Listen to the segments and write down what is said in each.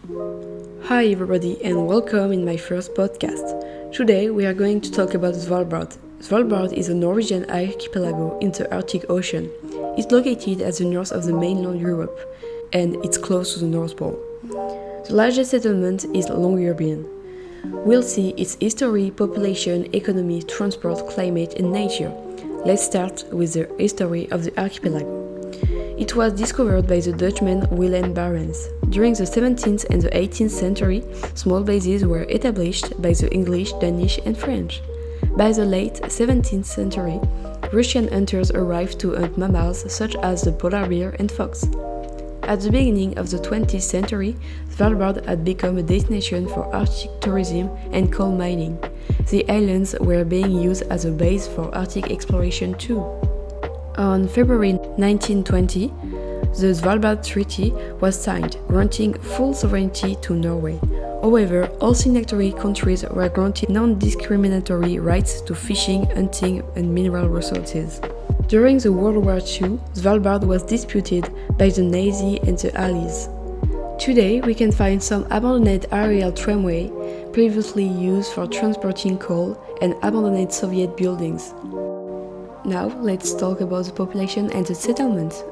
Hi everybody and welcome in my first podcast. Today we are going to talk about Svalbard. Svalbard is a Norwegian archipelago in the Arctic Ocean. It's located at the north of the mainland Europe and it's close to the North Pole. The largest settlement is Longyearbyen. We'll see its history, population, economy, transport, climate and nature. Let's start with the history of the archipelago. It was discovered by the Dutchman Willem Barents. During the 17th and the 18th century, small bases were established by the English, Danish and French. By the late 17th century, Russian hunters arrived to hunt mammals such as the polar bear and fox. At the beginning of the 20th century, Svalbard had become a destination for Arctic tourism and coal mining. The islands were being used as a base for Arctic exploration too. On February 1920, the Svalbard Treaty was signed, granting full sovereignty to Norway. However, all signatory countries were granted non-discriminatory rights to fishing, hunting, and mineral resources. During the World War II, Svalbard was disputed by the Nazis and the Allies. Today, we can find some abandoned aerial tramway, previously used for transporting coal, and abandoned Soviet buildings. Now, let's talk about the population and the settlement.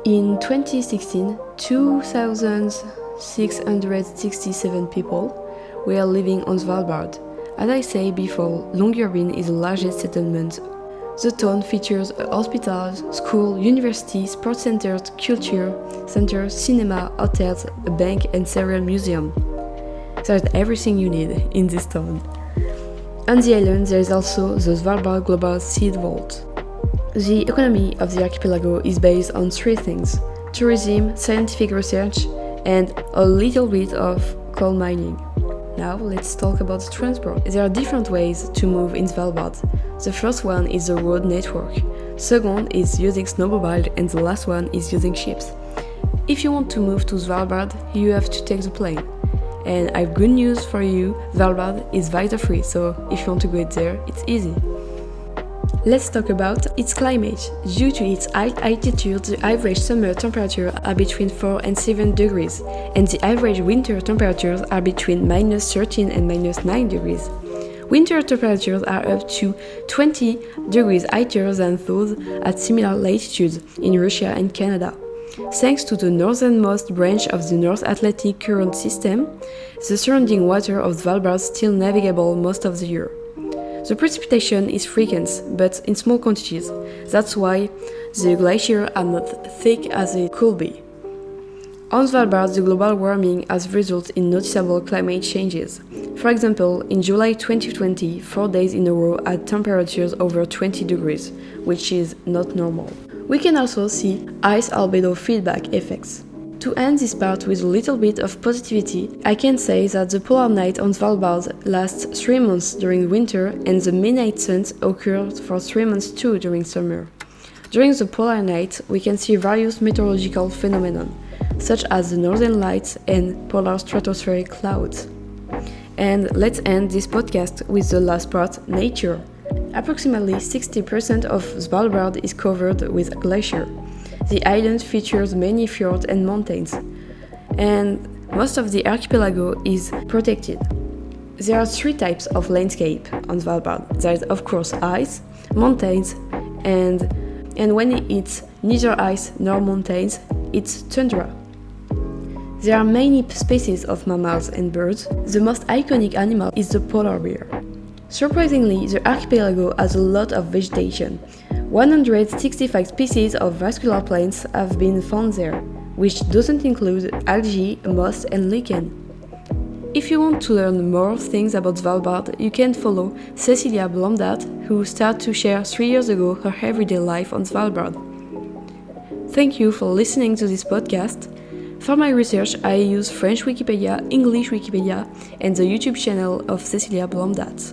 In 2016, 2,667 people were living on Svalbard. As I said before, Longyearbyen is the largest settlement. The town features hospitals, school, university, sports centers, culture centers, cinema, hotels, a bank and several museums. There's everything you need in this town. On the island, there is also the Svalbard Global Seed Vault. The economy of the archipelago is based on three things: tourism, scientific research, and a little bit of coal mining. Now let's talk about the transport. There are different ways to move in Svalbard. The first one is the road network. Second is using snowmobile, and the last one is using ships. If you want to move to Svalbard, you have to take the plane. And I have good news for you, Svalbard is visa-free, so if you want to go there, it's easy. Let's talk about its climate. Due to its high altitude, the average summer temperatures are between 4 and 7 degrees, and the average winter temperatures are between -13 and -9 degrees. Winter temperatures are up to 20 degrees higher than those at similar latitudes in Russia and Canada. Thanks to the northernmost branch of the North Atlantic current system, the surrounding water of Svalbard is still navigable most of the year. The precipitation is frequent, but in small quantities. That's why the glaciers are not thick as they could be. On Svalbard, the global warming has resulted in noticeable climate changes. For example, in July 2020, 4 days in a row had temperatures over 20 degrees, which is not normal. We can also see ice albedo feedback effects. To end this part with a little bit of positivity, I can say that the polar night on Svalbard lasts 3 months during winter and the midnight suns occur for 3 months too during summer. During the polar night, we can see various meteorological phenomena, such as the northern lights and polar stratospheric clouds. And let's end this podcast with the last part, nature. Approximately 60% of Svalbard is covered with glacier. The island features many fjords and mountains, and most of the archipelago is protected. There are 3 types of landscape on Svalbard. There is of course ice, mountains, and when it's neither ice nor mountains, it's tundra. There are many species of mammals and birds. The most iconic animal is the polar bear. Surprisingly, the archipelago has a lot of vegetation. 165 species of vascular plants have been found there, which doesn't include algae, moss and lichen. If you want to learn more things about Svalbard, you can follow Cecilia Blomdat, who started to share 3 years ago her everyday life on Svalbard. Thank you for listening to this podcast. For my research, I use French Wikipedia, English Wikipedia, and the YouTube channel of Cecilia Blomdat.